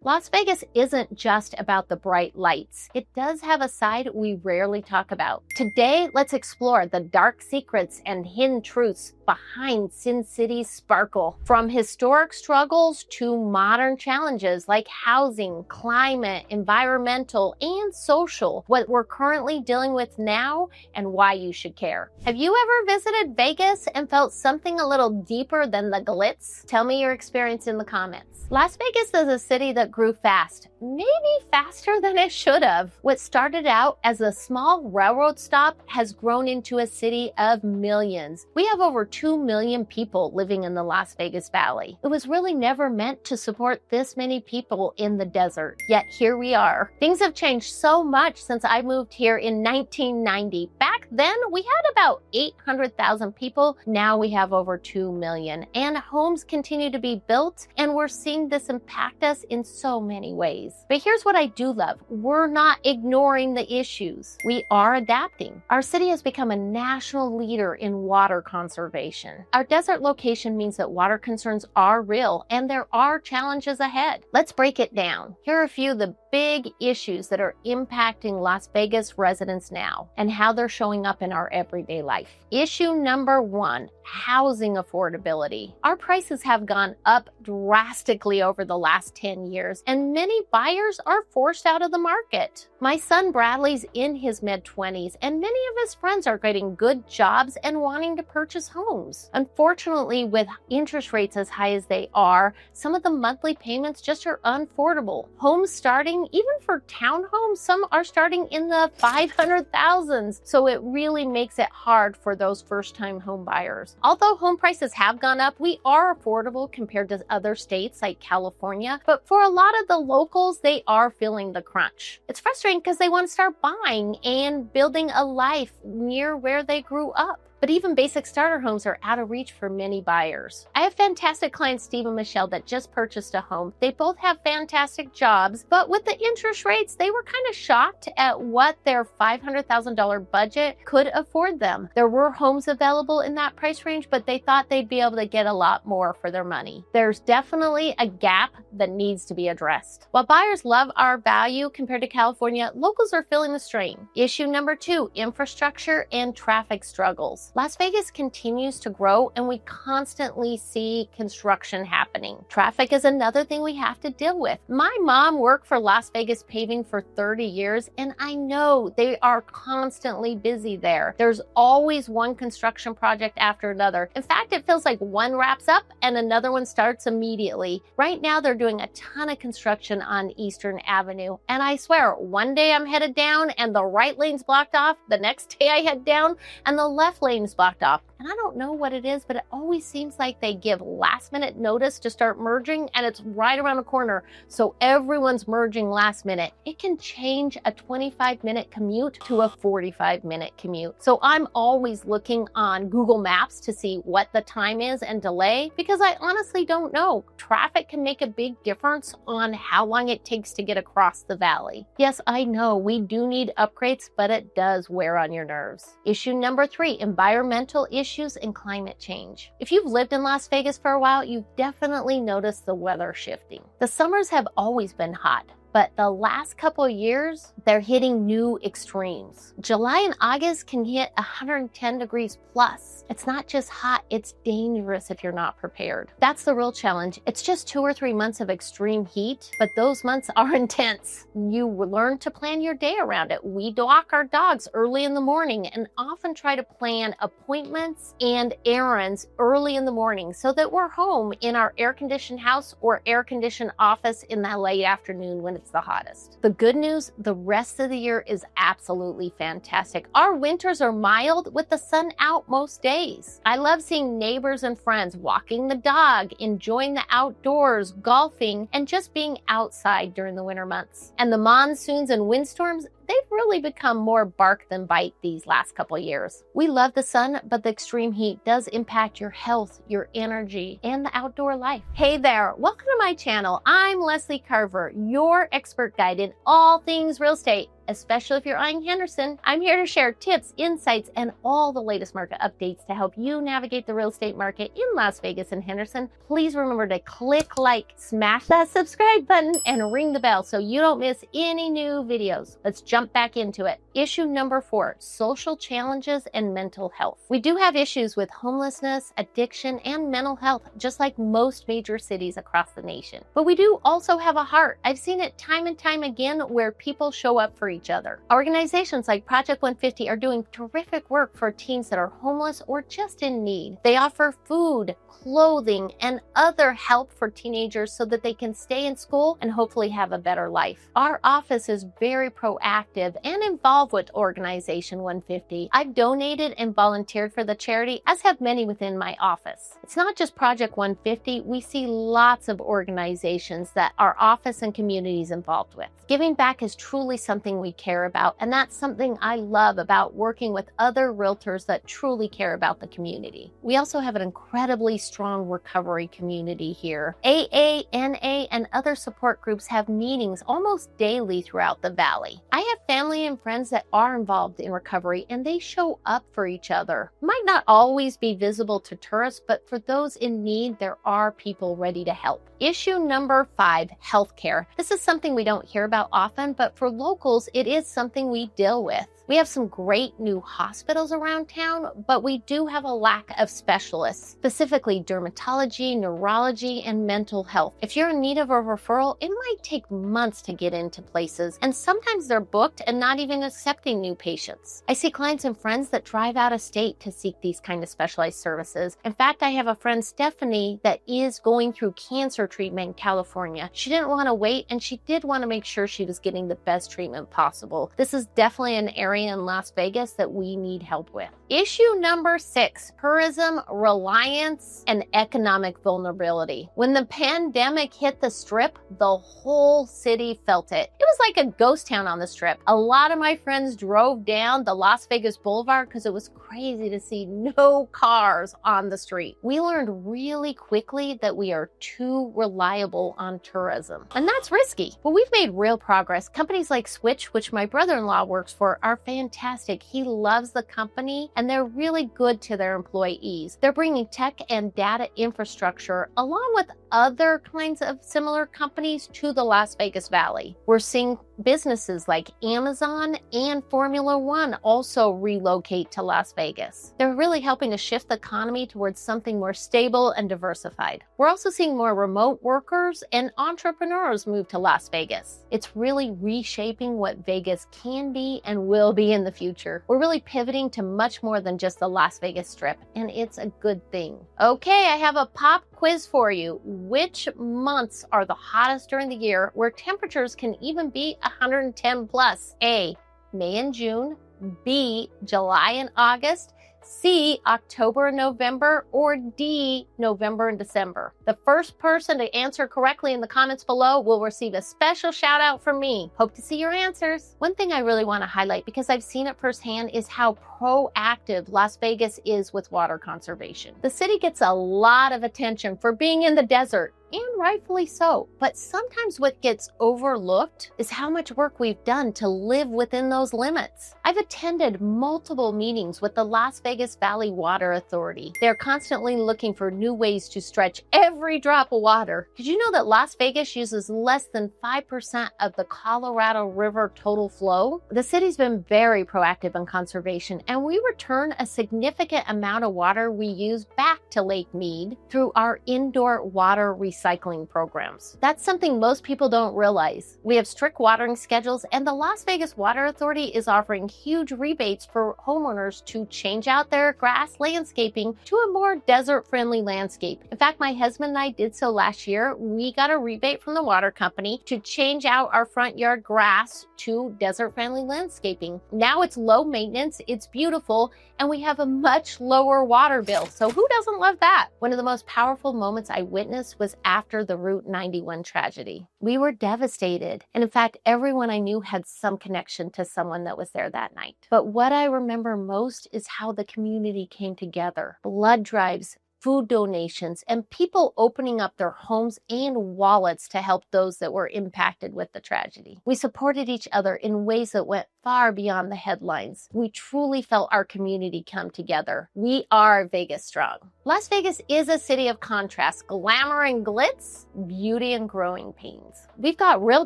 Las Vegas isn't just about the bright lights. It does have a side we rarely talk about. Today, let's explore the dark secrets and hidden truths behind Sin City's sparkle. From historic struggles to modern challenges like housing, climate, environmental, and social, what we're currently dealing with now and why you should care. Have you ever visited Vegas and felt something a little deeper than the glitz? Tell me your experience in the comments. Las Vegas is a city that grew fast, maybe faster than it should have. What started out as a small railroad stop has grown into a city of millions. We have over 2 million people living in the Las Vegas Valley. It was really never meant to support this many people in the desert, yet here we are. Things have changed so much since I moved here in 1990. Back then, we had about 800,000 people. Now we have over 2 million, and homes continue to be built, and we're seeing this impact us in so many ways. But here's what I do love. We're not ignoring the issues. We are adapting. Our city has become a national leader in water conservation. Our desert location means that water concerns are real and there are challenges ahead. Let's break it down. Here are a few of the big issues that are impacting Las Vegas residents now and how they're showing up in our everyday life. Issue number 1, housing affordability. Our prices have gone up drastically over the last 10 years, and many buyers are forced out of the market. My son Bradley's in his mid-20s, and many of his friends are getting good jobs and wanting to purchase homes. Unfortunately, with interest rates as high as they are, some of the monthly payments just are unaffordable. Homes starting, even for townhomes, some are starting in the 500,000s, so it really makes it hard for those first-time home buyers. Although home prices have gone up, we are affordable compared to other states like California, but for a lot of the locals, they are feeling the crunch. It's frustrating because they want to start buying and building a life near where they grew up. But even basic starter homes are out of reach for many buyers. I have fantastic clients, Steve and Michelle, that just purchased a home. They both have fantastic jobs, but with the interest rates, they were kind of shocked at what their $500,000 budget could afford them. There were homes available in that price range, but they thought they'd be able to get a lot more for their money. There's definitely a gap that needs to be addressed. While buyers love our value compared to California, locals are feeling the strain. Issue number 2, infrastructure and traffic struggles. Las Vegas continues to grow and we constantly see construction happening. Traffic is another thing we have to deal with. My mom worked for Las Vegas Paving for 30 years and I know they are constantly busy there. There's always one construction project after another. In fact, it feels like one wraps up and another one starts immediately. Right now, they're doing a ton of construction on Eastern Avenue. And I swear, one day I'm headed down and the right lane's blocked off. The next day I head down and the left lane is blocked off. And I don't know what it is, but it always seems like they give last minute notice to start merging and it's right around the corner. So everyone's merging last minute. It can change a 25-minute commute to a 45-minute commute. So I'm always looking on Google Maps to see what the time is and delay because I honestly don't know. Traffic can make a big difference on how long it takes to get across the valley. Yes, I know we do need upgrades, but it does wear on your nerves. Issue number 3, environmental issues and climate change. If you've lived in Las Vegas for a while, you've definitely noticed the weather shifting. The summers have always been hot, but the last couple of years, they're hitting new extremes. July and August can hit 110 degrees plus. It's not just hot, it's dangerous if you're not prepared. That's the real challenge. It's just 2 or 3 months of extreme heat, but those months are intense. You learn to plan your day around it. We walk our dogs early in the morning and often try to plan appointments and errands early in the morning so that we're home in our air-conditioned house or air-conditioned office in the late afternoon when it's the hottest. The good news, the rest of the year is absolutely fantastic. Our winters are mild with the sun out most days. I love seeing neighbors and friends walking the dog, enjoying the outdoors, golfing, and just being outside during the winter months. And the monsoons and windstorms, they've really become more bark than bite these last couple years. We love the sun, but the extreme heat does impact your health, your energy, and the outdoor life. Hey there, welcome to my channel. I'm Leslie Carver, your expert guide in all things real estate. especially if you're eyeing Henderson. I'm here to share tips, insights, and all the latest market updates to help you navigate the real estate market in Las Vegas and Henderson. Please remember to click like, smash that subscribe button, and ring the bell so you don't miss any new videos. Let's jump back into it. Issue number 4, social challenges and mental health. We do have issues with homelessness, addiction, and mental health, just like most major cities across the nation. But we do also have a heart. I've seen it time and time again where people show up for each other. Organizations like Project 150 are doing terrific work for teens that are homeless or just in need. They offer food, clothing, and other help for teenagers so that they can stay in school and hopefully have a better life. Our office is very proactive and involved with Organization 150. I've donated and volunteered for the charity, as have many within my office. It's not just Project 150. We see lots of organizations that our office and community is involved with. Giving back is truly something we care about, and that's something I love about working with other realtors that truly care about the community. We also have an incredibly strong recovery community here. AA, NA, and other support groups have meetings almost daily throughout the valley. I have family and friends that are involved in recovery, and they show up for each other. Might not always be visible to tourists, but for those in need, there are people ready to help. Issue number 5, healthcare. This is something we don't hear about often, but for locals, it is something we deal with. We have some great new hospitals around town, but we do have a lack of specialists, specifically dermatology, neurology, and mental health. If you're in need of a referral, it might take months to get into places, and sometimes they're booked and not even accepting new patients. I see clients and friends that drive out of state to seek these kind of specialized services. In fact, I have a friend, Stephanie, that is going through cancer treatment in California. She didn't want to wait, and she did want to make sure she was getting the best treatment possible. This is definitely an area in Las Vegas that we need help with. Issue number 6, tourism, reliance, and economic vulnerability. When the pandemic hit the Strip, the whole city felt it. It was like a ghost town on the Strip. A lot of my friends drove down the Las Vegas Boulevard because it was crazy to see no cars on the street. We learned really quickly that we are too reliable on tourism, and that's risky. But we've made real progress. Companies like Switch, which my brother-in-law works for, are fantastic. He loves the company, and they're really good to their employees. They're bringing tech and data infrastructure along with other kinds of similar companies to the Las Vegas Valley. We're seeing businesses like Amazon and Formula One also relocate to Las Vegas. They're really helping to shift the economy towards something more stable and diversified. We're also seeing more remote workers and entrepreneurs move to Las Vegas. It's really reshaping what Vegas can be and will be in the future. We're really pivoting to much more than just the Las Vegas Strip, and it's a good thing. Okay, I have a pop quiz for you. Which months are the hottest during the year where temperatures can even be 110 plus? A, May and June. B, July and August. C, October and November, or D, November and December. The first person to answer correctly in the comments below will receive a special shout out from me. Hope to see your answers. One thing I really want to highlight, because I've seen it firsthand, is how proactive Las Vegas is with water conservation. The city gets a lot of attention for being in the desert, and rightfully so. But sometimes what gets overlooked is how much work we've done to live within those limits. I've attended multiple meetings with the Las Vegas Valley Water Authority. They're constantly looking for new ways to stretch every drop of water. Did you know that Las Vegas uses less than 5% of the Colorado River total flow? The city's been very proactive in conservation, and we return a significant amount of water we use back to Lake Mead through our indoor water recycling programs. That's something most people don't realize. We have strict watering schedules, and the Las Vegas Water Authority is offering huge rebates for homeowners to change out their grass landscaping to a more desert-friendly landscape. In fact, my husband and I did so last year. We got a rebate from the water company to change out our front yard grass to desert-friendly landscaping. Now it's low maintenance, it's beautiful, and we have a much lower water bill. So who doesn't love that? One of the most powerful moments I witnessed was after the Route 91 tragedy. We were devastated. And in fact, everyone I knew had some connection to someone that was there that night. But what I remember most is how the community came together. Blood drives, food donations, and people opening up their homes and wallets to help those that were impacted with the tragedy. We supported each other in ways that went far beyond the headlines. We truly felt our community come together. We are Vegas strong. Las Vegas is a city of contrast, glamour and glitz, beauty and growing pains. We've got real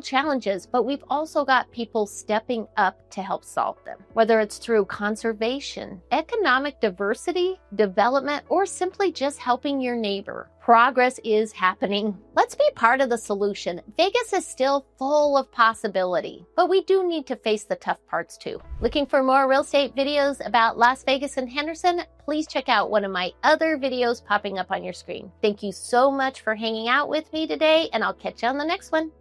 challenges, but we've also got people stepping up to help solve them. Whether it's through conservation, economic diversity, development, or simply just helping your neighbor. Progress is happening. Let's be part of the solution. Vegas is still full of possibility, but we do need to face the tough parts too. Looking for more real estate videos about Las Vegas and Henderson? Please check out one of my other videos popping up on your screen. Thank you so much for hanging out with me today, and I'll catch you on the next one.